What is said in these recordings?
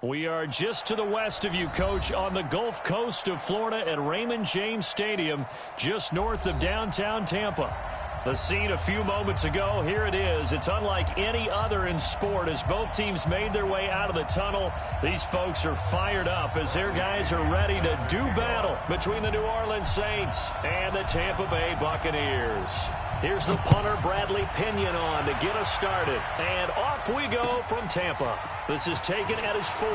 We are just to the west of you, Coach, on the Gulf Coast of Florida at Raymond James Stadium, just north of downtown Tampa. The scene a few moments ago, here it is. It's unlike any other in sport as both teams made their way out of the tunnel. These folks are fired up as their guys are ready to do battle between the New Orleans Saints and the Tampa Bay Buccaneers. Here's the punter, Bradley Pinion, on to get us started. And off we go from Tampa. This is taken at his 4.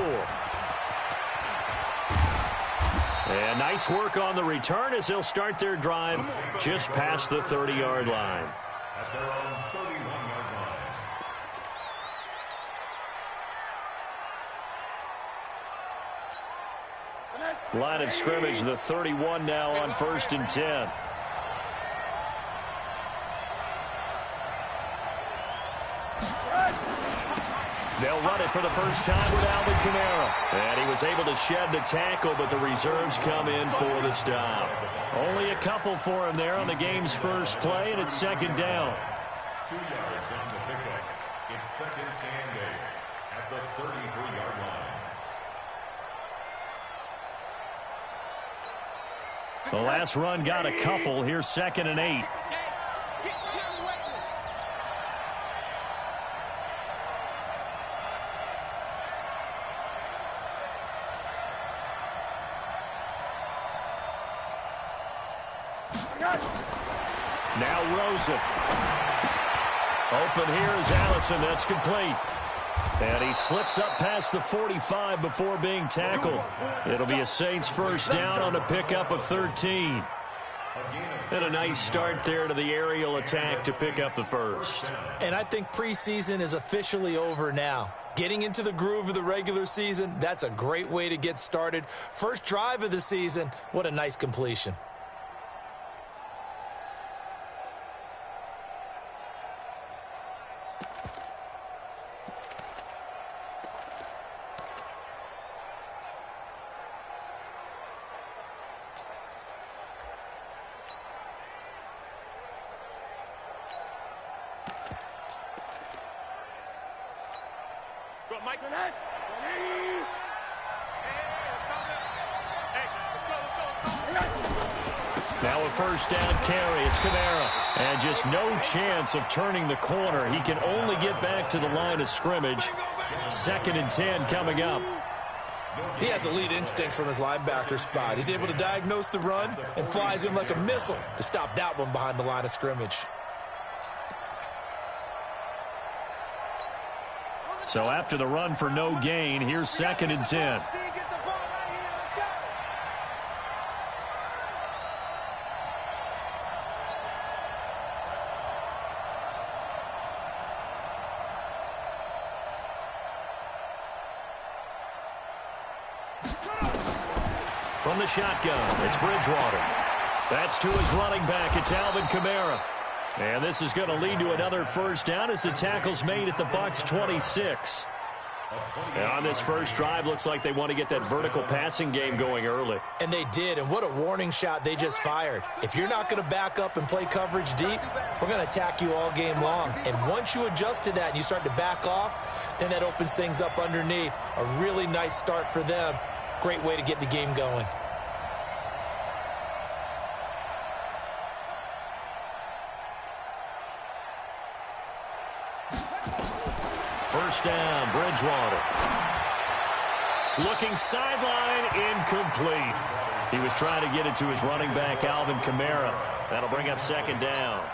And nice work on the return as they'll start their drive just past the 30-yard line. At their own 31-yard line. Line of scrimmage, the 31 now on 1st and 10. They'll run it for the first time with Alvin Kamara. And he was able to shed the tackle, but the reserves come in for the stop. Only a couple for him there on the game's first play, and it's second down. 2 yards on the pickup. It's second and 8 at the 33-yard line. The last run got a couple. Here's second and 8. Now Rosen. Open here is Allison. That's complete. And he slips up past the 45 before being tackled. It'll be a Saints first down on a pickup of 13. And a nice start there to the aerial attack to pick up the first. And I think preseason is officially over now. Getting into the groove of the regular season, that's a great way to get started. First drive of the season, what a nice completion. Now a first down carry. It's Kamara. And just no chance of turning the corner. He can only get back to the line of scrimmage. Second and 10 coming up. He has elite instincts from his linebacker spot. He's able to diagnose the run and flies in like a missile to stop that one behind the line of scrimmage. So after the run for no gain, here's second and 10. From the shotgun, it's Bridgewater. That's to his running back. It's Alvin Kamara. And this is going to lead to another first down as the tackle's made at the Bucs 26. And on this first drive, looks like they want to get that vertical passing game going early. And they did, and what a warning shot they just fired. If you're not going to back up and play coverage deep, we're going to attack you all game long. And once you adjust to that and you start to back off, then that opens things up underneath. A really nice start for them. Great way to get the game going. First down, Bridgewater. Looking sideline, incomplete. He was trying to get it to his running back, Alvin Kamara. That'll bring up second down.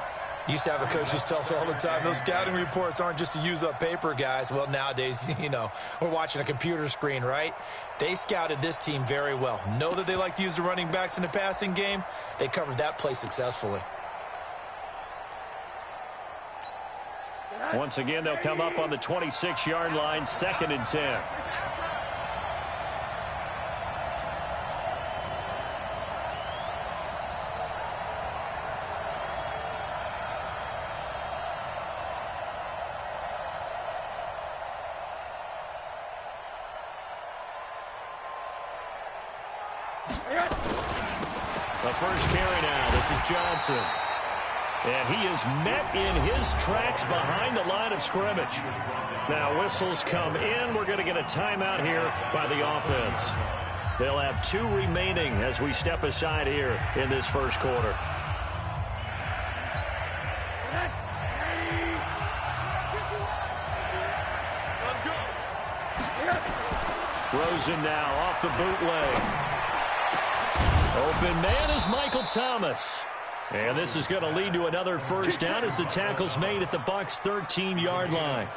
Used to have a coach just tell us all the time, those scouting reports aren't just to use up paper, guys. Well, nowadays, we're watching a computer screen, right? They scouted this team very well. Know that they like to use the running backs in the passing game. They covered that play successfully. Once again, they'll come up on the 26-yard line, second and 10. The first carry now. This is Johnson. And he is met in his tracks behind the line of scrimmage. Now whistles come in. We're going to get a timeout here by the offense. They'll have 2 remaining as we step aside here in this first quarter. Rosen now off the bootleg. Open man is Michael Thomas. And this is going to lead to another first down as the tackle's made at the Bucs' 13-yard line.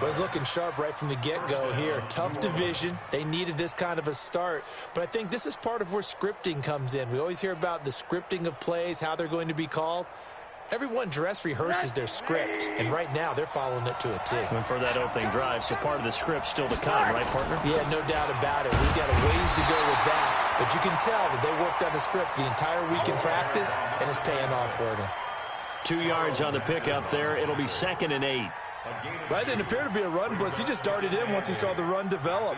Was looking sharp right from the get-go here. Tough division. They needed this kind of a start. But I think this is part of where scripting comes in. We always hear about the scripting of plays, how they're going to be called. Everyone dress rehearses their script, and right now they're following it to a T. And for that opening drive, so part of the script still to come, right, partner? Yeah, no doubt about it. We've got a ways to go with that, but you can tell that they worked on the script the entire week in practice, and it's paying off for them. 2 yards on the pickup there. It'll be 2nd and 8. That didn't appear to be a run blitz. He just darted in once he saw the run develop.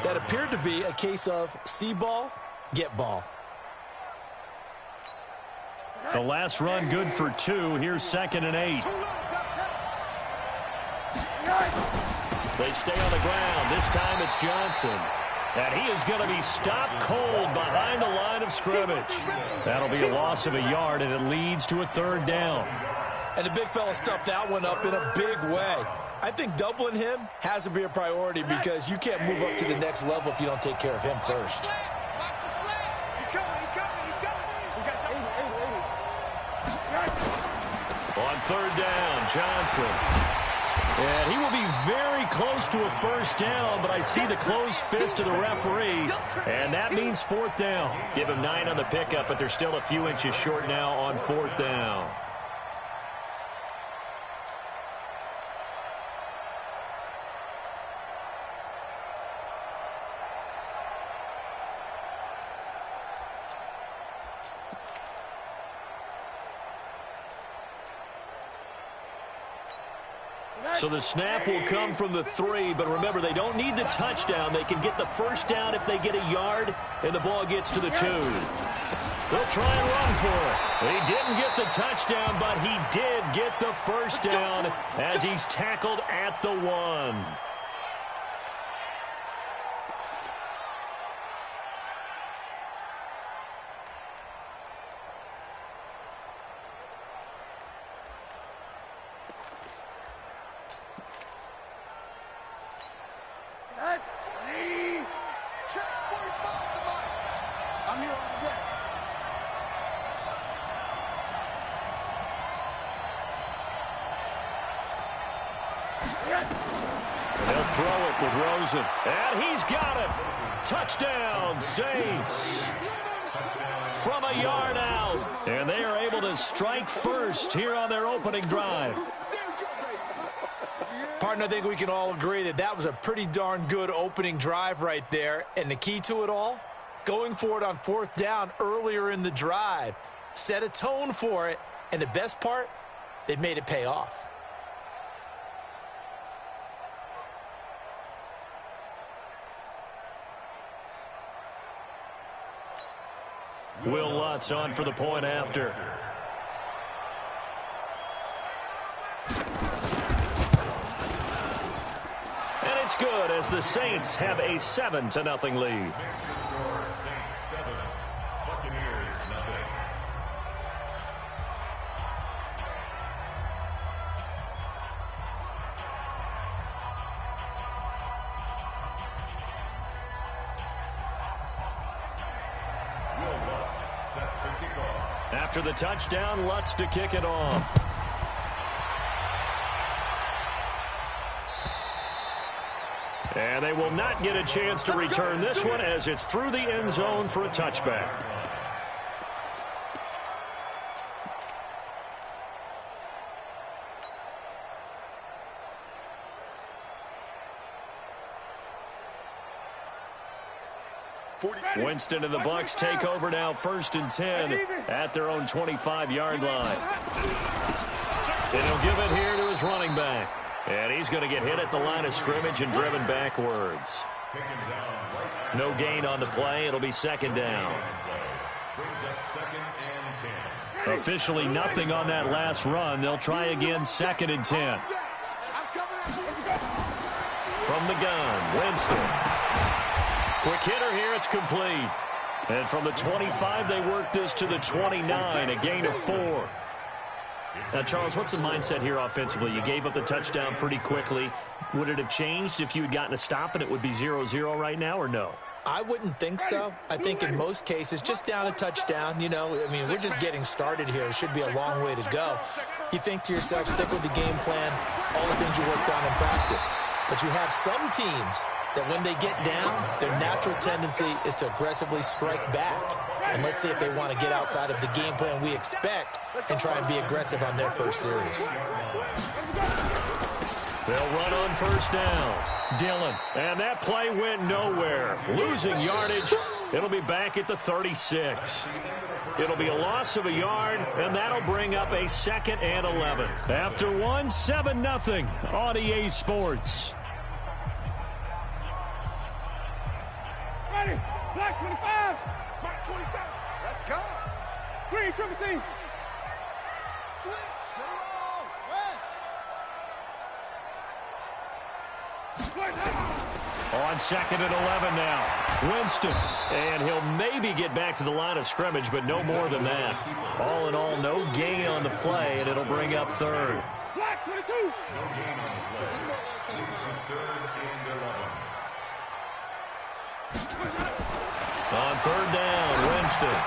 That appeared to be a case of see ball, get ball. The last run good for 2. Here's 2nd and 8. They stay on the ground. This time it's Johnson. And he is going to be stopped cold behind the line of scrimmage. That'll be a loss of a yard, and it leads to a 3rd down. And the big fella stuffed that one up in a big way. I think doubling him has to be a priority because you can't move up to the next level if you don't take care of him first. On 3rd down, Johnson. And he will be very close to a first down, but I see the closed fist of the referee, and that means 4th down. Give him 9 on the pickup, but they're still a few inches short now on 4th down. So the snap will come from the 3, but remember, they don't need the touchdown. They can get the first down if they get a yard, and the ball gets to the 2. They'll try and run for it. He didn't get the touchdown, but he did get the first down as he's tackled at the 1. They'll throw it with Rosen. And he's got it. Touchdown, Saints. From a yard out. And they are able to strike first here on their opening drive. Partner, I think we can all agree that that was a pretty darn good opening drive right there. And the key to it all, going for it on 4th down earlier in the drive. Set a tone for it. And the best part, they've made it pay off. Will Lutz on for the point after. And it's good as the Saints have a 7-0 lead. After the touchdown, Lutz to kick it off. And they will not get a chance to return this one as it's through the end zone for a touchback. Winston and the Bucs take over now, 1st and 10 at their own 25-yard line. And he'll give it here to his running back. And he's going to get hit at the line of scrimmage and driven backwards. No gain on the play. It'll be 2nd down. Officially nothing on that last run. They'll try again, 2nd and 10. From the gun, Winston. Quick hitter here, it's complete. And from the 25, they work this to the 29, a gain of 4. Now, Charles, what's the mindset here offensively? You gave up the touchdown pretty quickly. Would it have changed if you had gotten a stop and it would be 0-0 right now, or no? I wouldn't think so. I think in most cases, just down a touchdown, we're just getting started here. It should be a long way to go. You think to yourself, stick with the game plan, all the things you worked on in practice. But you have some teams that when they get down, their natural tendency is to aggressively strike back. And let's see if they want to get outside of the game plan we expect and try and be aggressive on their first series. They'll run on first down. Dillon. And that play went nowhere. Losing yardage. It'll be back at the 36. It'll be a loss of a yard, and that'll bring up a 2nd and 11. After one, 7-0 on EA Sports. Ready. Black 25. Black 27. Let's go. Green 17. Switch. Get along. On 2nd and 11 now. Winston. And he'll maybe get back to the line of scrimmage, but no more than that. All in all, no gain on the play, and it'll bring up 3rd. Black 22. No gain on the play. It's from 3rd and 11. On 3rd down, Winston.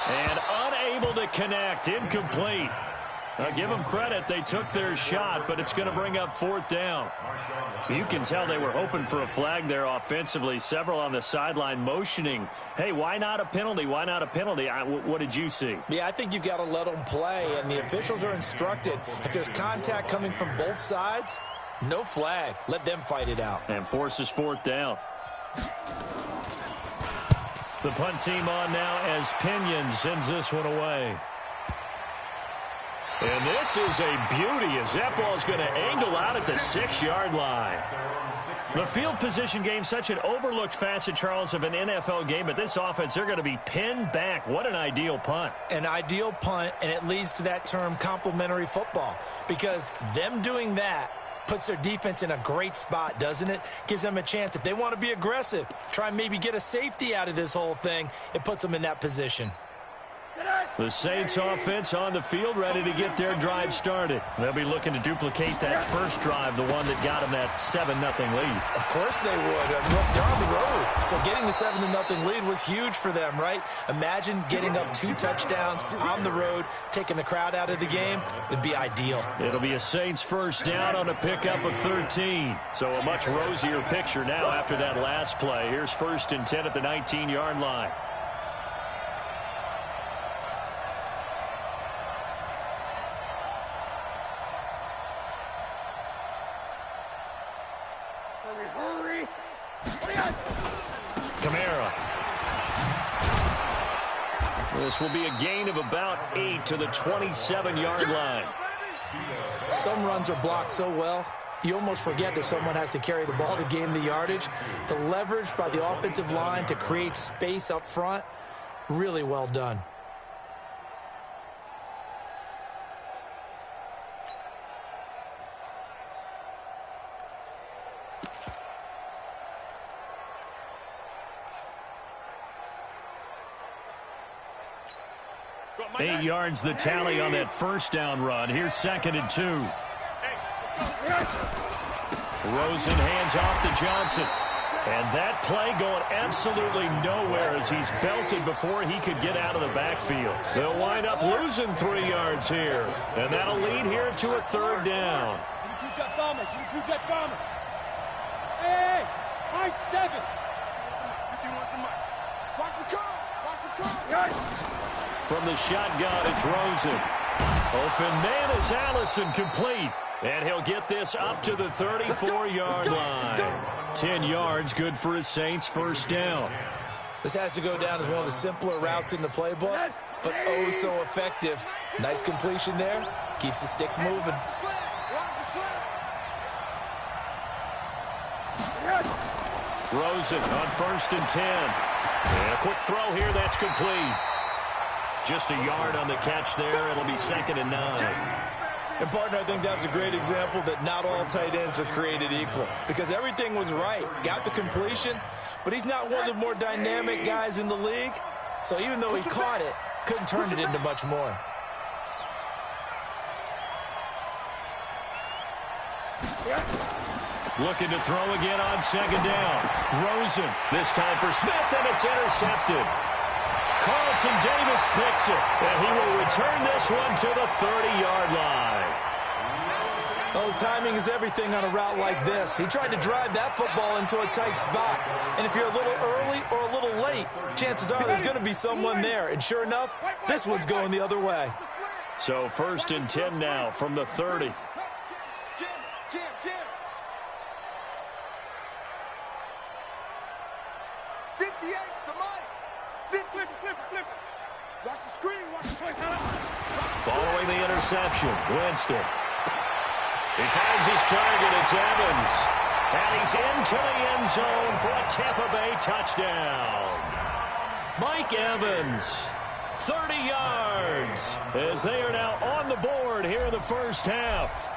And unable to connect, incomplete. Now, give them credit. They took their shot, but it's going to bring up 4th down. You can tell they were hoping for a flag there offensively. Several on the sideline motioning, hey, why not a penalty? Why not a penalty? What did you see? Yeah, I think you've got to let them play, and the officials are instructed. If there's contact coming from both sides, no flag. Let them fight it out. And forces 4th down. The punt team on now as Pinion sends this one away. And this is a beauty as that ball's going to angle out at the 6-yard line. The field position game, such an overlooked facet, Charles, of an NFL game, but this offense, they're going to be pinned back. What an ideal punt. An ideal punt, and it leads to that term complementary football, because them doing that puts their defense in a great spot, doesn't it? Gives them a chance. If they want to be aggressive, try and maybe get a safety out of this whole thing, it puts them in that position. The Saints offense on the field, ready to get their drive started. They'll be looking to duplicate that first drive, the one that got them that 7-0 lead. Of course they would. They're on the road. So getting the 7-0 lead was huge for them, right? Imagine getting up 2 touchdowns on the road, taking the crowd out of the game. It'd be ideal. It'll be a Saints first down on a pickup of 13. So a much rosier picture now after that last play. Here's 1st and 10 at the 19-yard line. This will be a gain of about 8 to the 27-yard line. Some runs are blocked so well, you almost forget that someone has to carry the ball to gain the yardage. The leverage by the offensive line to create space up front, really well done. Eight yards the tally on that first down run. Here's 2nd and 2. Rosen hands off to Johnson. And that play going absolutely nowhere as he's belted before he could get out of the backfield. They'll wind up losing 3 yards here. And that'll lead here to a 3rd down. Hey, my 7. From the shotgun, it's Rosen. Open man is Allison, complete. And he'll get this up to the 34-yard line. 10 yards, good for his Saints first down. This has to go down as one of the simpler routes in the playbook, but oh so effective. Nice completion there. Keeps the sticks moving. Rosen on 1st and 10. And a quick throw here, that's complete. Just a yard on the catch there. It'll be 2nd and 9. And, partner, I think that's a great example that not all tight ends are created equal because everything was right. Got the completion, but he's not one of the more dynamic guys in the league. So even though he caught it, couldn't turn it into much more. Looking to throw again on 2nd down. Rosen, this time for Smith, and it's intercepted. Carlton Davis picks it, and he will return this one to the 30-yard line. Oh, timing is everything on a route like this. He tried to drive that football into a tight spot. And if you're a little early or a little late, chances are there's going to be someone there. And sure enough, this one's going the other way. So 1st and 10 now from the 30. Following the interception, Winston. He finds his target, it's Evans. And he's into the end zone for a Tampa Bay touchdown. Mike Evans, 30 yards, as they are now on the board here in the first half.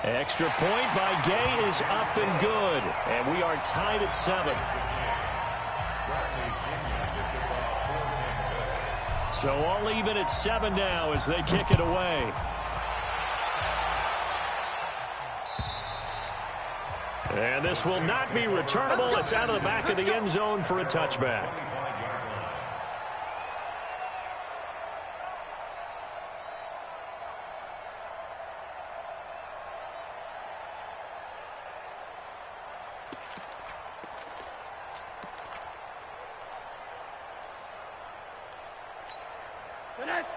Extra point by Gay is up and good, and we are tied at 7. So all even at 7 now as they kick it away. And this will not be returnable. It's out of the back of the end zone for a touchback.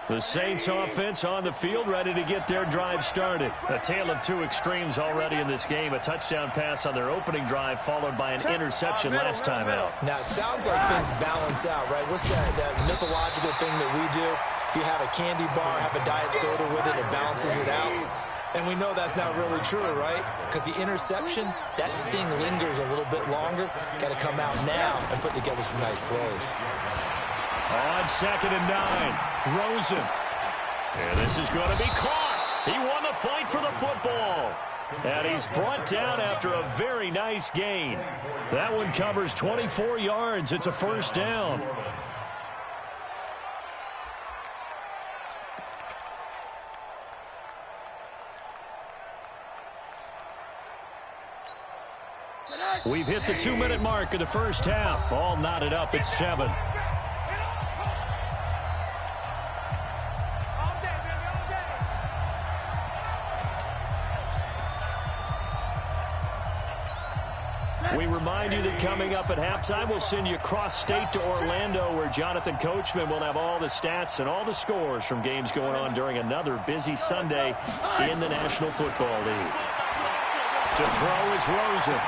The Saints offense on the field, ready to get their drive started. A tale of two extremes already in this game. A touchdown pass on their opening drive, followed by an interception last time out. Now, it sounds like things balance out, right? What's that mythological thing that we do? If you have a candy bar, have a diet soda with it, it balances it out. And we know that's not really true, right? Because the interception, that sting lingers a little bit longer. Got to come out now and put together some nice plays. On 2nd and 9, Rosen. And this is going to be caught. He won the fight for the football. And he's brought down after a very nice gain. That one covers 24 yards. It's a first down. We've hit the 2-minute mark of the first half. All knotted up at 7. We remind you that coming up at halftime, we'll send you cross-state to Orlando, where Jonathan Coachman will have all the stats and all the scores from games going on during another busy Sunday in the National Football League. To throw is Rosen.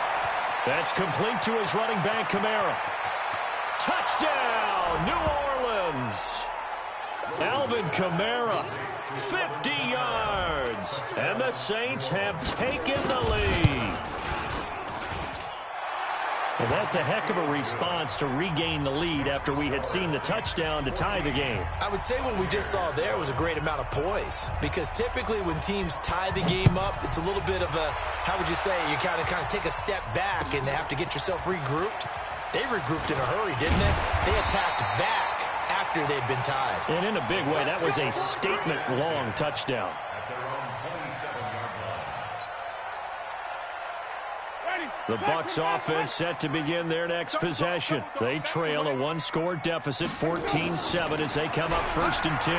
That's complete to his running back, Kamara. Touchdown, New Orleans. Alvin Kamara, 50 yards. And the Saints have taken the lead. Well, that's a heck of a response to regain the lead after we had seen the touchdown to tie the game. I would say what we just saw there was a great amount of poise, because typically when teams tie the game up, it's a little bit of a, how would you say, you kind of take a step back and have to get yourself regrouped. They regrouped in a hurry, didn't they? They attacked back after they'd been tied. And in a big way, that was a statement-long touchdown. The Bucs offense set to begin their next possession. They trail a one-score deficit, 14-7, as they come up 1st and 10.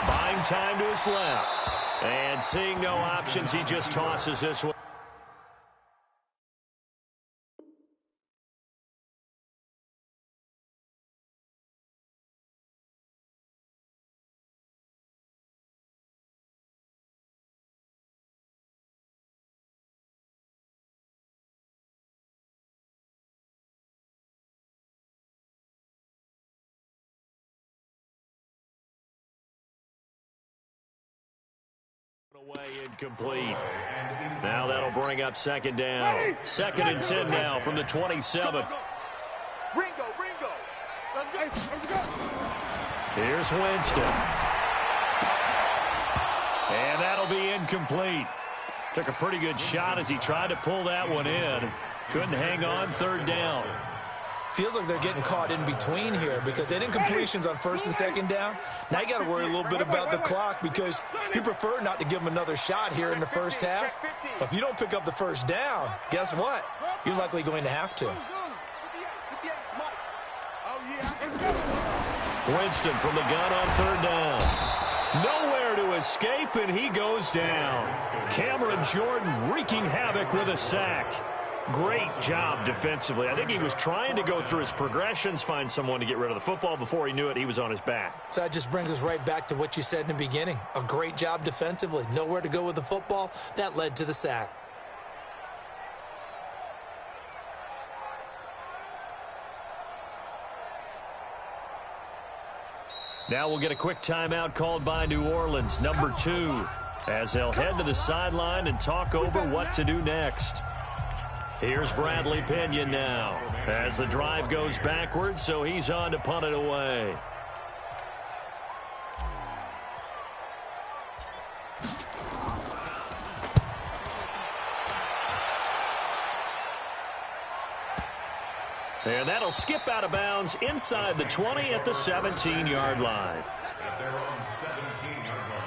Buying time to his left. And seeing no options, he just tosses this one. Away incomplete. Now that'll bring up 2nd down. 2nd and 10 now from the 27. Ringo, Here's Winston. And that'll be incomplete. Took a pretty good shot as he tried to pull that one in. Couldn't hang on, third down. Feels like they're getting caught in between here because they didn't completions on first and second down. Now you got to worry a little bit about the clock because you prefer not to give them another shot here in the first half. But if you don't pick up the first down, guess what? You're likely going to have to. Winston from the gun on third down. Nowhere to escape, and he goes down. Cameron Jordan wreaking havoc with a sack. Great job defensively. I think he was trying to go through his progressions, find someone to get rid of the football. Before he knew it, he was on his back. So that just brings us right back to what you said in the beginning. A great job defensively. Nowhere to go with the football. That led to the sack. Now we'll get a quick timeout called by New Orleans, number 2, as they'll head to the sideline and talk over what to do next. Here's Bradley Pinion now as the drive goes backwards, so he's on to punt it away. And that'll skip out of bounds inside the 20 at the 17-yard line. At their own 17-yard line.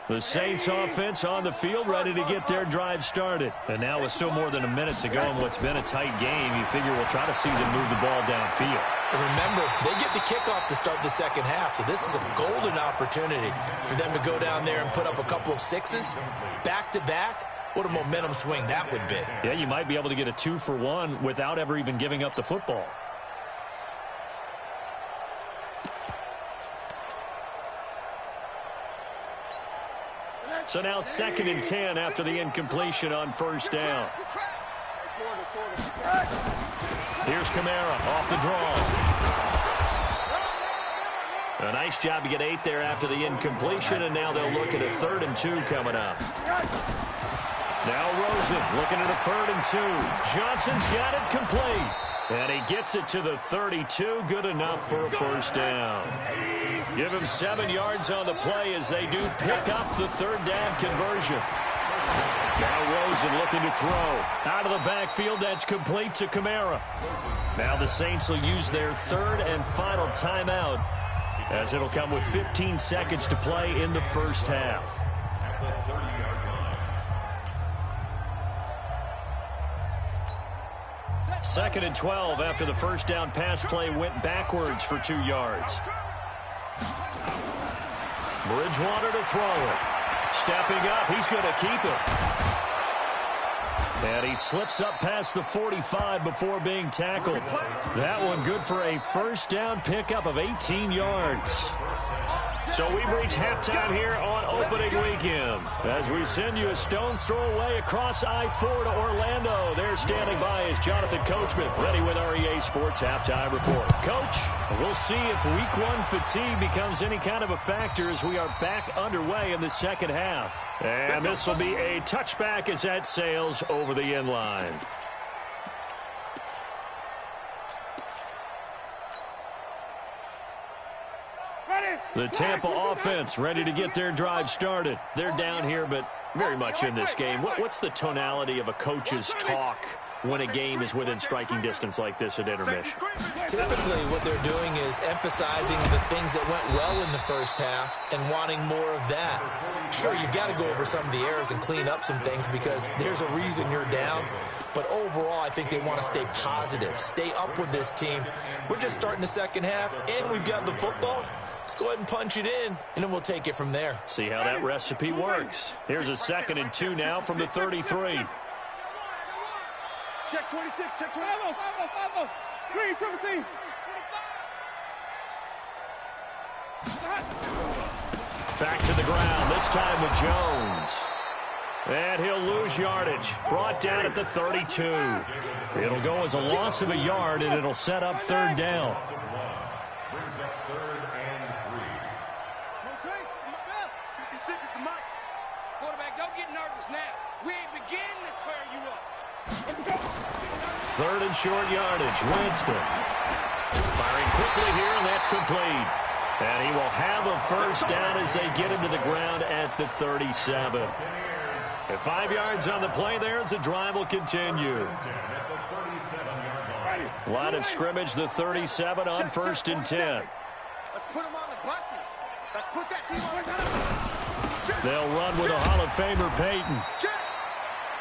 The Saints offense on the field, ready to get their drive started. And now with still more than a minute to go in what's been a tight game, you figure we'll try to see them move the ball downfield. And remember, they get the kickoff to start the second half, so this is a golden opportunity for them to go down there and put up a couple of sixes back-to-back. What a momentum swing that would be. Yeah, you might be able to get a 2-for-1 without ever even giving up the football. So now 2nd and 10 after the incompletion on first down. Here's Kamara off the draw. A nice job to get 8 there after the incompletion, and now they'll look at a 3rd and 2 coming up. Now Rosen looking at a 3rd and 2. Johnson's got it complete. And he gets it to the 32. Good enough for a first down. Give him 7 yards on the play as they do pick up the 3rd down conversion. Now Rosen looking to throw. Out of the backfield, that's complete to Kamara. Now the Saints will use their 3rd and final timeout as it'll come with 15 seconds to play in the first half. At the 30-yard line. 2nd and 12 after the first down pass play went backwards for 2 yards. Bridgewater to throw it. Stepping up, he's going to keep it. And he slips up past the 45 before being tackled. That one good for a first down pickup of 18 yards. So we've reached halftime here on opening weekend as we send you a stone's throw away across I-4 to Orlando. There standing by is Jonathan Coachman, ready with our EA Sports Halftime Report. Coach, we'll see if Week 1 fatigue becomes any kind of a factor as we are back underway in the second half. And this will be a touchback as that sails over the end line. The Tampa offense ready to get their drive started. They're down here, but very much in this game. What's the tonality of a coach's talk when a game is within striking distance like this at intermission? Typically, what they're doing is emphasizing the things that went well in the first half and wanting more of that. Sure, you've got to go over some of the errors and clean up some things because there's a reason you're down. But overall, I think they want to stay positive, stay up with this team. We're just starting the second half, and we've got the football. Let's go ahead and punch it in, and then we'll take it from there. See how that recipe works. Here's a 2nd and 2 now from the 33. Check 26, check 25. Green, triple team. Back to the ground, this time with Jones. And he'll lose yardage. Brought down at the 32. It'll go as a loss of a yard, and it'll set up third down. Brings up 3rd and 3. Quarterback, don't get nervous now. We ain't beginning to tear you up. 3rd and short yardage. Winston firing quickly here, and that's complete. And he will have a first down as they get him to the ground at the 37. At 5 yards on the play there as the drive will continue. Line of scrimmage, the 37 on 1st and 10. Let's put them on the buses. Let's put that team on. They'll run with a Hall of Famer, Peyton.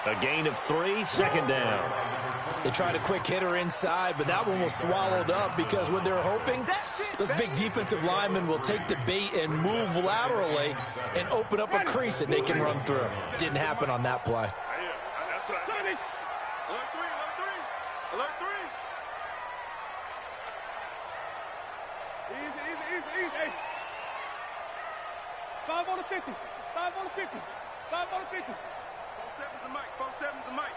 A gain of 3, 2nd down. They tried a quick hitter inside, but that one was swallowed up because what they're hoping, those big defensive linemen will take the bait and move laterally and open up a crease that they can run through. Didn't happen on that play. Alert 3. Easy. 5 on the 50. 5 on the 50. 5 on the 50. 4-7's the mic. 4-7's the mic.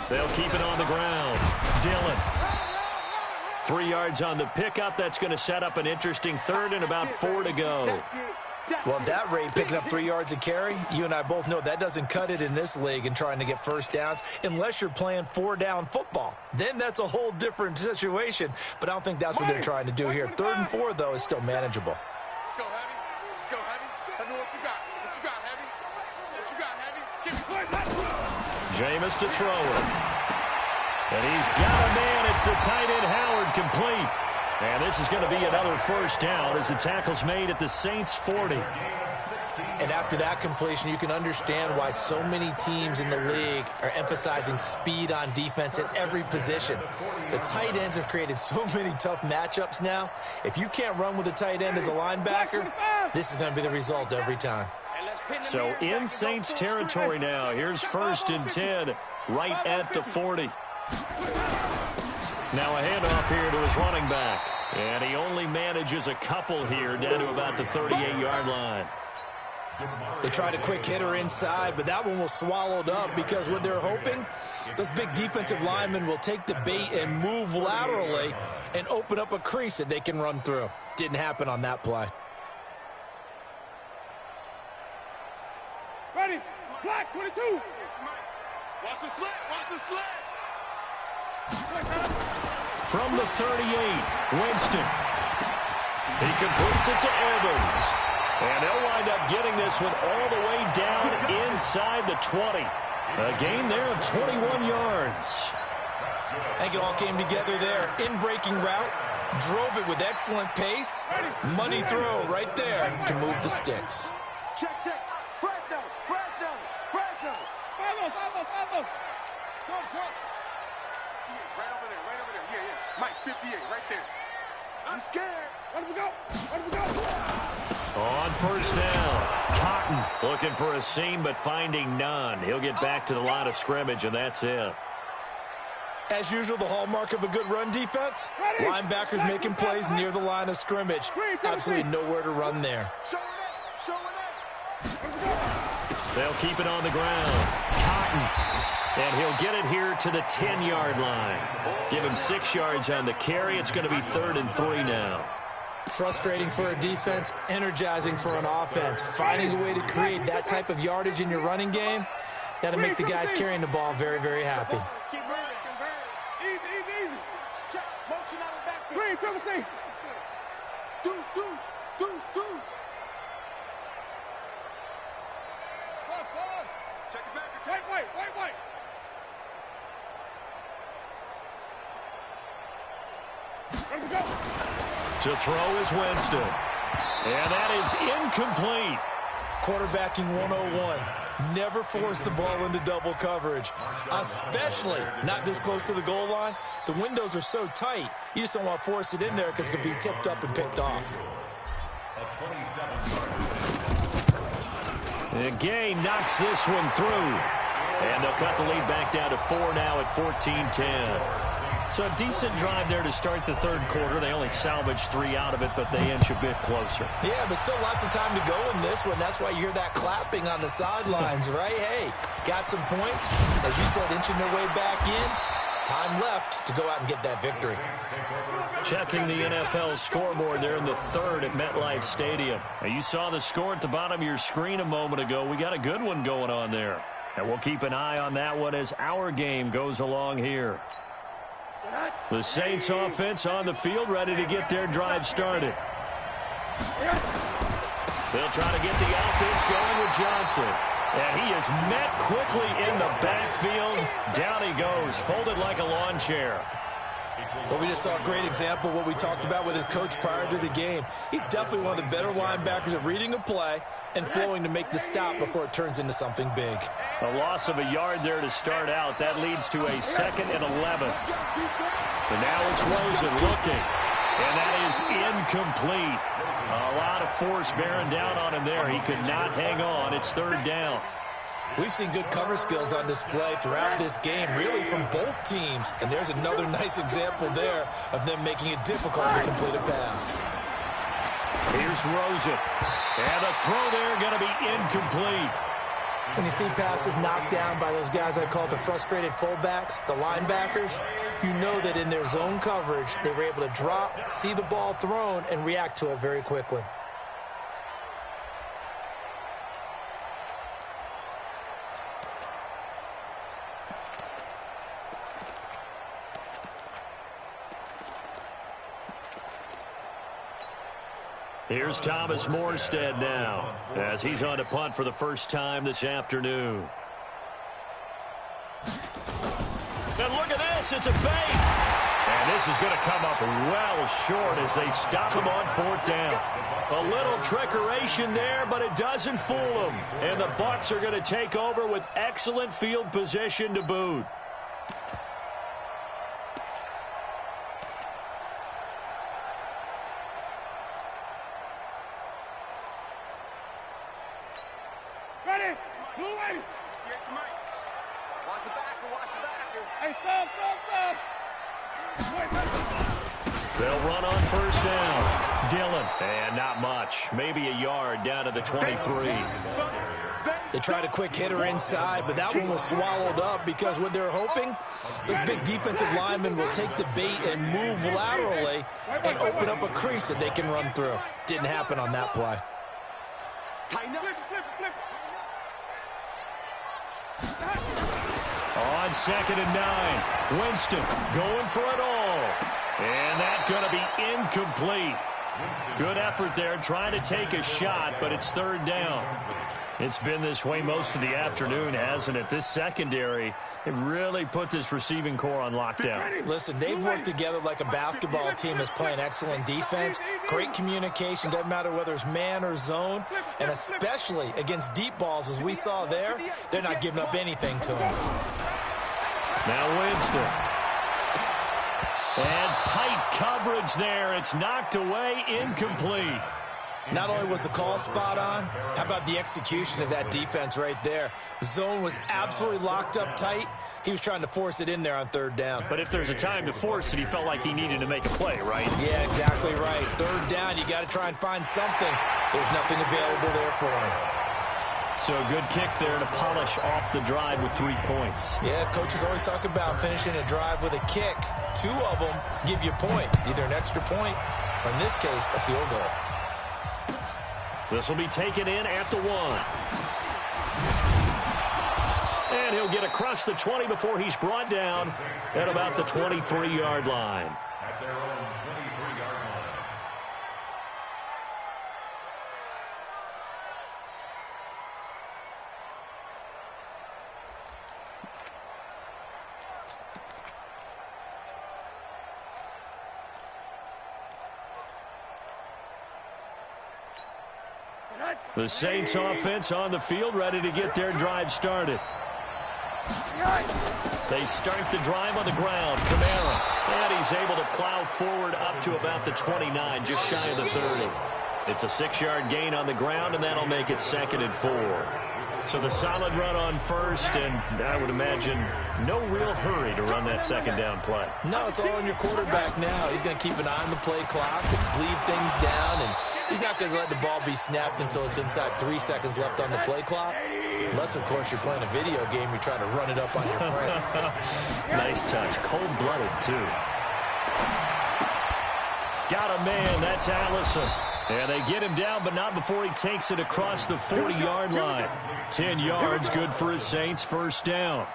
They'll keep it on the ground. Dillon. 3 yards on the pickup. That's going to set up an interesting 3rd and about 4 to go. Well, at that rate, picking up 3 yards a carry, you and I both know that doesn't cut it in this league and trying to get first downs unless you're playing 4-down football. Then that's a whole different situation, but I don't think that's what they're trying to do here. 3rd and 4, though, is still manageable. Let's go, Heavy. Let's go, Heavy. Tell me what you got. What you got, Heavy? What you got, Heavy? Give me some. Jameis to throw it. And he's got a man. It's the tight end, Howard, complete. And this is going to be another first down as the tackle's made at the Saints' 40. And after that completion, you can understand why so many teams in the league are emphasizing speed on defense at every position. The tight ends have created so many tough matchups now. If you can't run with a tight end as a linebacker, this is going to be the result every time. So in Saints territory now. Here's 1st and 10 right at the 40. Now a handoff here to his running back. And he only manages a couple here down to about the 38-yard line. They tried a quick hitter inside, but that one was swallowed up because what they're hoping, those big defensive linemen will take the bait and move laterally and open up a crease that they can run through. Didn't happen on that play. Ready. Black 22. Watch the slant. Watch the slant. From the 38, Winston. He completes it to Evans. And they'll wind up getting this one all the way down inside the 20. A gain there of 21 yards. I think it all came together there. In-breaking route, drove it with excellent pace. Money throw right there to move the sticks. Check. Fresh number. 5-0. Trump. Right over there. Yeah. Mike, 58, right there. I'm scared. Let him go. On first down, Cotton looking for a seam but finding none. He'll get back to the line of scrimmage, and that's it. As usual, the hallmark of a good run defense, linebackers making plays near the line of scrimmage. Absolutely nowhere to run there. Show it. They'll keep it on the ground. Cotton. And he'll get it here to the 10-yard line. Give him 6 yards on the carry. It's going to be 3rd and 3 now. Frustrating for a defense, energizing for an offense. Finding a way to create that type of yardage in your running game, that'll make the guys carrying the ball very, very happy. Easy. Check. Motion out of the backfield. Green, triple T. Deuce. Pause. Check it back. Wait. Let him go. To throw is Winston. And that is incomplete. Quarterbacking 101. Never force the ball into double coverage, especially not this close to the goal line. The windows are so tight, you just don't want to force it in there because it could be tipped up and picked off. And Gay knocks this one through. And they'll cut the lead back down to 4 now at 14-10. So a decent drive there to start the third quarter. They only salvaged 3 out of it, but they inch a bit closer. Yeah, but still lots of time to go in this one. That's why you hear that clapping on the sidelines, right? Hey, got some points. As you said, inching their way back in. Time left to go out and get that victory. Checking the NFL scoreboard there in the third at MetLife Stadium. Now, you saw the score at the bottom of your screen a moment ago. We got a good one going on there. And we'll keep an eye on that one as our game goes along here. The Saints offense on the field, ready to get their drive started. They'll try to get the offense going with Johnson. And he is met quickly in the backfield. Down he goes, folded like a lawn chair. Well, we just saw a great example of what we talked about with his coach prior to the game. He's definitely one of the better linebackers at reading a play and flowing to make the stop before it turns into something big. A loss of a yard there to start out. That leads to a 2nd and 11. So now it's Rosen looking. And that is incomplete. A lot of force bearing down on him there. He could not hang on. It's 3rd down. We've seen good cover skills on display throughout this game, really from both teams. And there's another nice example there of them making it difficult to complete a pass. Here's Rosen. And the throw there going to be incomplete. When you see passes knocked down by those guys I call the frustrated fullbacks, the linebackers, you know that in their zone coverage, they were able to drop, see the ball thrown, and react to it very quickly. Here's Thomas Morstead now as he's on to punt for the first time this afternoon. And look at this. It's a fake. And this is going to come up well short as they stop him on 4th down. A little trickeration there, but it doesn't fool them. And the Bucs are going to take over with excellent field position to boot. Ready? Blue ready. Yeah, come on. Watch the backer, watch the backer. Hey, stop. They'll run on 1st down. Dillon. And not much. Maybe a yard down to the 23. They tried a quick hitter inside, but that one was swallowed up because what they're hoping, this big defensive lineman will take the bait and move laterally and open up a crease that they can run through. Didn't happen on that play. Tighten up. Flip. On 2nd and 9. Winston going for it all. And that's going to be incomplete. Good effort there trying to take a shot, but it's 3rd down. It's been this way most of the afternoon, hasn't it? This secondary, it really put this receiving core on lockdown. Listen, they've worked together like a basketball team that's playing excellent defense. Great communication, doesn't matter whether it's man or zone. And especially against deep balls, as we saw there, they're not giving up anything to them. Now Winston. And tight coverage there. It's knocked away, incomplete. Not only was the call spot on, how about the execution of that defense right there? Zone was absolutely locked up tight. He was trying to force it in there on 3rd down. But if there's a time to force it, he felt like he needed to make a play, right? Yeah, exactly right. 3rd down, you got to try and find something. There's nothing available there for him. So a good kick there to polish off the drive with 3 points. Yeah, coaches always talk about finishing a drive with a kick. 2 of them give you points, either an extra point or, in this case, a field goal. This will be taken in at the 1. And he'll get across the 20 before he's brought down at about the 23-yard line. At their own 23-yard line. The Saints offense on the field, ready to get their drive started. They start the drive on the ground. Kamara. And he's able to plow forward up to about the 29, just shy of the 30. It's a 6-yard gain on the ground, and that'll make it 2nd and 4. So the solid run on first, and I would imagine no real hurry to run that second down play. No, it's all on your quarterback now. He's going to keep an eye on the play clock and bleed things down, and he's not going to let the ball be snapped until it's inside 3 seconds left on the play clock. Unless, of course, you're playing a video game, you're trying to run it up on your friend. Nice touch. Cold-blooded, too. Got a man. That's Allison. And they get him down, but not before he takes it across the 40-yard line. 10 yards, good for his Saints, first down.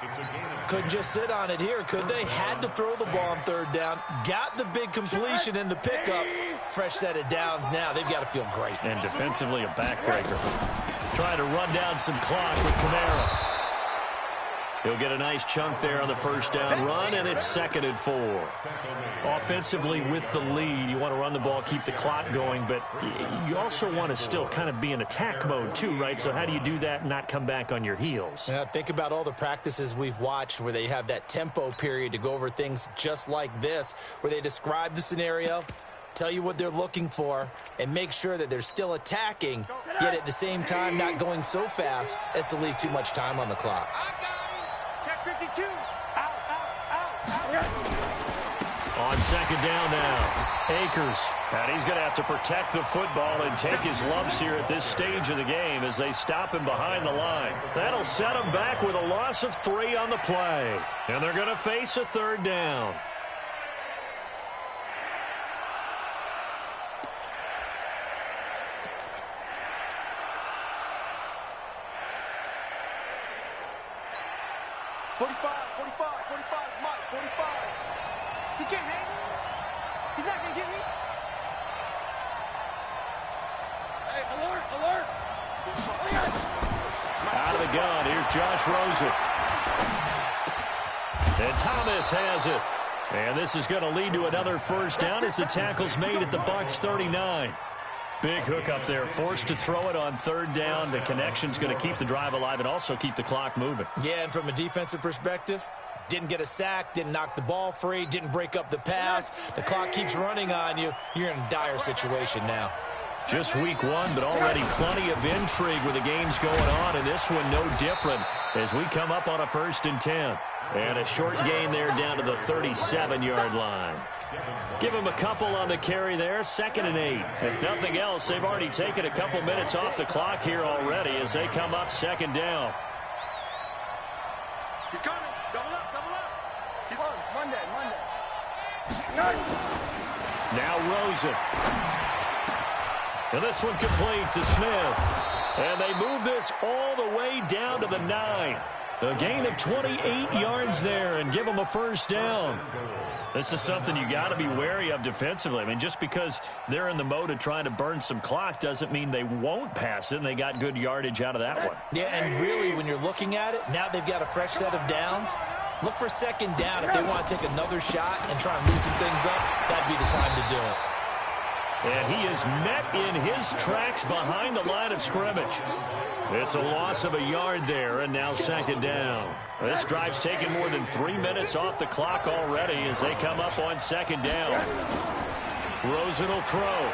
Couldn't just sit on it here, could they? Had to throw the ball on third down. Got the big completion in the pickup. Fresh set of downs now. They've got to feel great. And defensively, a backbreaker. Trying to run down some clock with Kamara. He'll get a nice chunk there on the first down run, and it's 2nd and 4. Offensively with the lead, you want to run the ball, keep the clock going, but you also want to still kind of be in attack mode too, right? So how do you do that and not come back on your heels? Think about all the practices we've watched where they have that tempo period to go over things just like this, where they describe the scenario, tell you what they're looking for, and make sure that they're still attacking, yet at the same time not going so fast as to leave too much time on the clock. On second down now, Akers. And he's going to have to protect the football and take his lumps here at this stage of the game as they stop him behind the line. That'll set him back with a loss of 3 on the play. And they're going to face a third down. Josh Rosen. And Thomas has it. And this is going to lead to another first down as the tackle's made at the Bucs 39. Big hook up there, forced to throw it on third down. The connection's going to keep the drive alive and also keep the clock moving. Yeah, and from a defensive perspective, didn't get a sack, didn't knock the ball free, didn't break up the pass. The clock keeps running on you. You're in a dire situation now. Just week 1, but already plenty of intrigue with the games going on, and this one no different as we come up on a 1st and 10. And a short gain there down to the 37-yard line. Give them a couple on the carry there, 2nd and 8. If nothing else, they've already taken a couple minutes off the clock here already as they come up 2nd down. He's coming. Double up, double up. He's on. Monday. Now Rosen. And this one complete to Smith. And they move this all the way down to the 9. A gain of 28 yards there and give them a first down. This is something you got to be wary of defensively. I mean, just because they're in the mode of trying to burn some clock doesn't mean they won't pass it, and they got good yardage out of that one. Yeah, and really, when you're looking at it, now they've got a fresh set of downs. Look for 2nd down. If they want to take another shot and try and loosen things up, that'd be the time to do it. And he is met in his tracks behind the line of scrimmage. It's a loss of a yard there, and now 2nd down. This drive's taken more than 3 minutes off the clock already as they come up on 2nd down. Rosen will throw.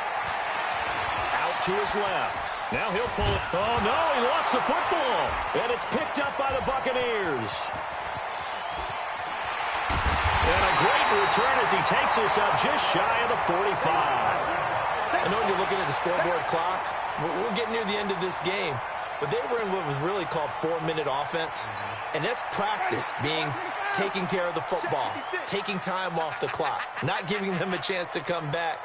Out to his left. Now he'll pull it. Oh, no, he lost the football. And it's picked up by the Buccaneers. And a great return as he takes this up just shy of the 45. I know when you're looking at the scoreboard clock, we're getting near the end of this game, but they were in what was really called 4-minute offense, and that's practice, being taking care of the football, taking time off the clock, not giving them a chance to come back.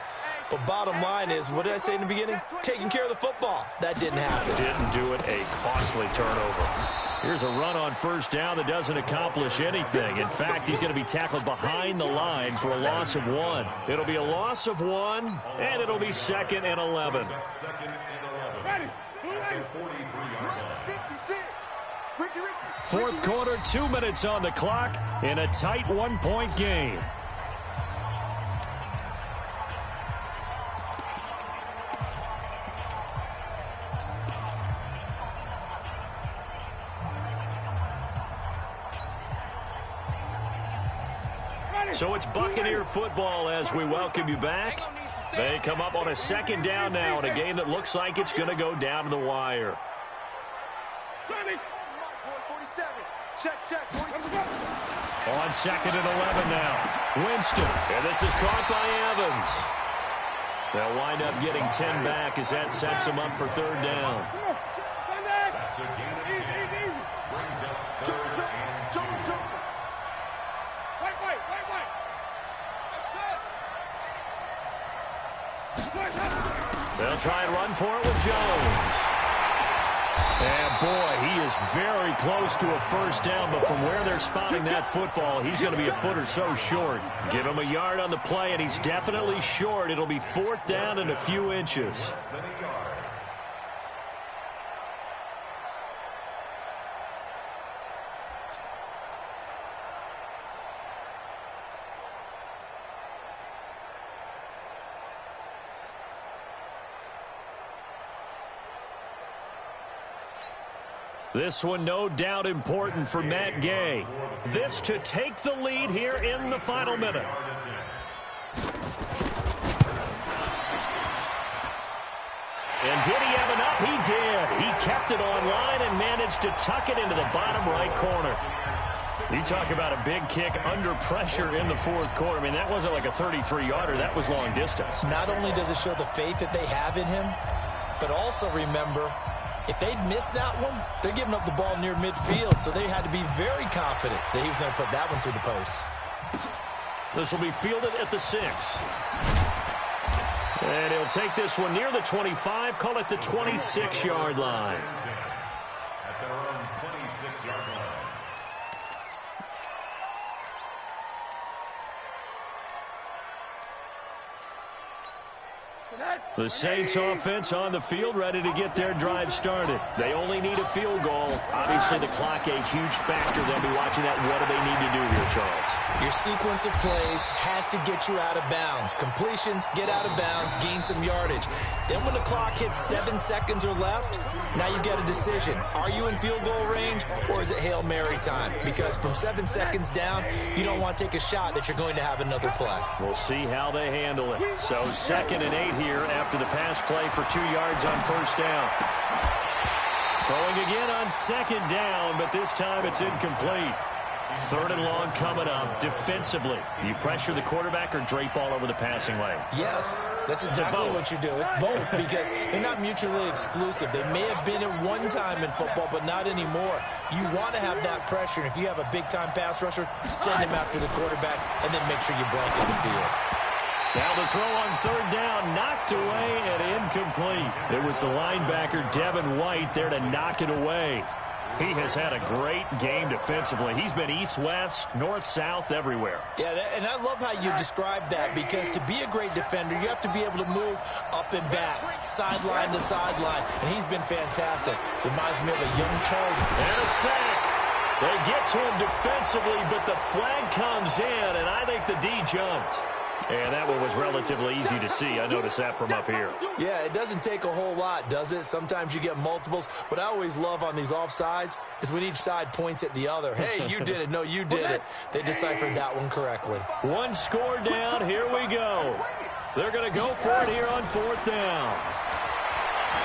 But bottom line is, what did I say in the beginning? Taking care of the football. That didn't happen. Didn't do it. A costly turnover. Here's a run on first down that doesn't accomplish anything. In fact, he's going to be tackled behind the line for a loss of 1. It'll be a loss of 1, and it'll be 2nd and 11. Fourth quarter, 2 minutes on the clock in a tight 1-point game. So it's Buccaneer football as we welcome you back. They come up on a 2nd down now in a game that looks like it's going to go down to the wire. On 2nd and 11 now. Winston. And this is caught by Evans. They'll wind up getting 10 back as that sets them up for 3rd down. That's a gain of 10. Brings up 3rd and 2. They'll try and run for it with Jones. And boy, he is very close to a 1st down, but from where they're spotting that football, he's going to be a foot or so short. Give him a yard on the play, and he's definitely short. It'll be 4th down and a few inches. Less than a yard. This one no doubt important for Matt Gay. This to take the lead here in the final minute. And did he have enough? He did. He kept it on line and managed to tuck it into the bottom right corner. You talk about a big kick under pressure in the 4th quarter. I mean, that wasn't like a 33-yarder. That was long distance. Not only does it show the faith that they have in him, but also remember, if they'd missed that one, they're giving up the ball near midfield, so they had to be very confident that he was going to put that one through the post. This will be fielded at the 6. And he'll take this one near the 25, call it the 26-yard line. At their own 26-yard line. The Saints offense on the field, ready to get their drive started. They only need a field goal. Obviously, the clock a huge factor. They'll be watching that. What do they need to do here, Charles? Your sequence of plays has to get you out of bounds. Completions, get out of bounds, gain some yardage. Then when the clock hits 7 seconds or left, now you get a decision. Are you in field goal range, or is it Hail Mary time? Because from 7 seconds down, you don't want to take a shot that you're going to have another play. We'll see how they handle it. So 2nd and 8 here after the pass play for 2 yards on 1st down. Throwing again on 2nd down, but this time it's incomplete. 3rd and long coming up. Defensively, you pressure the quarterback or drape all over the passing lane? Yes, that's exactly what you do. It's both, because they're not mutually exclusive. They may have been at one time in football, but not anymore. You want to have that pressure, and if you have a big-time pass rusher, send him after the quarterback, and then make sure you blanket the field. Now the throw on 3rd down, knocked away and incomplete. It was the linebacker, Devin White, there to knock it away. He has had a great game defensively. He's been east-west, north-south, everywhere. Yeah, and I love how you describe that, because to be a great defender, you have to be able to move up and back, sideline to sideline, and he's been fantastic. Reminds me of a young Charles. And a sack. They get to him defensively, but the flag comes in, and I think the D jumped. And that one was relatively easy to see. I noticed that from up here. Yeah, it doesn't take a whole lot, does it? Sometimes you get multiples. What I always love on these offsides is when each side points at the other. Hey, you did it. No, you did it. They deciphered that one correctly. One score down. Here we go. They're going to go for it here on 4th down.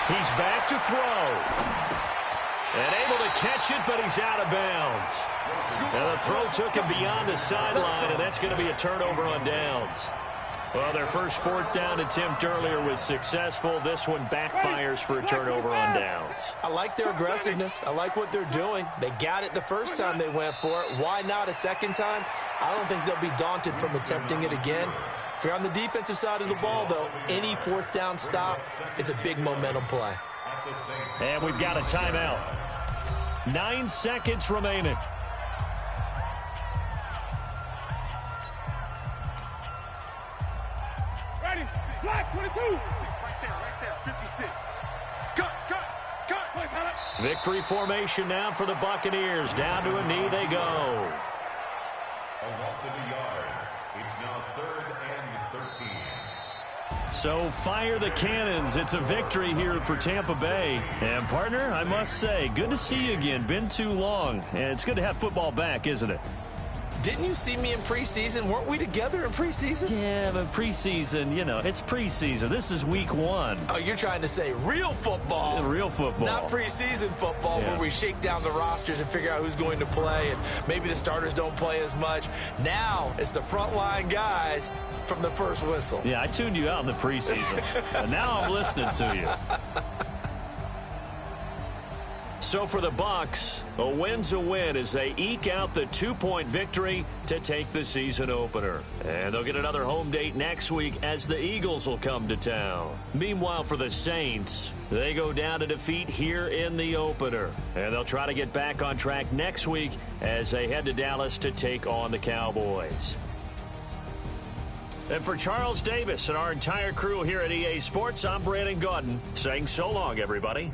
He's back to throw. And able to catch it, but he's out of bounds. And the throw took him beyond the sideline, and that's going to be a turnover on downs. Well, their first 4th down attempt earlier was successful. This one backfires for a turnover on downs. I like their aggressiveness. I like what they're doing. They got it the first time they went for it. Why not a second time? I don't think they'll be daunted from attempting it again. If you're on the defensive side of the ball, though, any 4th down stop is a big momentum play. And we've got a timeout. 9 seconds remaining. Ready, black 22. Right there, 56. Cut. Victory formation now for the Buccaneers. Down to a knee they go. A loss of a yard. It's now 3rd and 13. So fire the cannons. It's a victory here for Tampa Bay. And partner, I must say, good to see you again. Been too long. And it's good to have football back, isn't it? Didn't you see me in preseason? Weren't we together in preseason? Yeah, but preseason, you know, it's preseason. This is week 1. Oh, you're trying to say real football. Real football. Not preseason football where we shake down the rosters and figure out who's going to play, and maybe the starters don't play as much. Now it's the frontline guys from the first whistle. Yeah, I tuned you out in the preseason, and now I'm listening to you. So for the Bucs, a win's a win as they eke out the 2-point victory to take the season opener. And they'll get another home date next week as the Eagles will come to town. Meanwhile, for the Saints, they go down to defeat here in the opener. And they'll try to get back on track next week as they head to Dallas to take on the Cowboys. And for Charles Davis and our entire crew here at EA Sports, I'm Brandon Gaudin saying so long, everybody.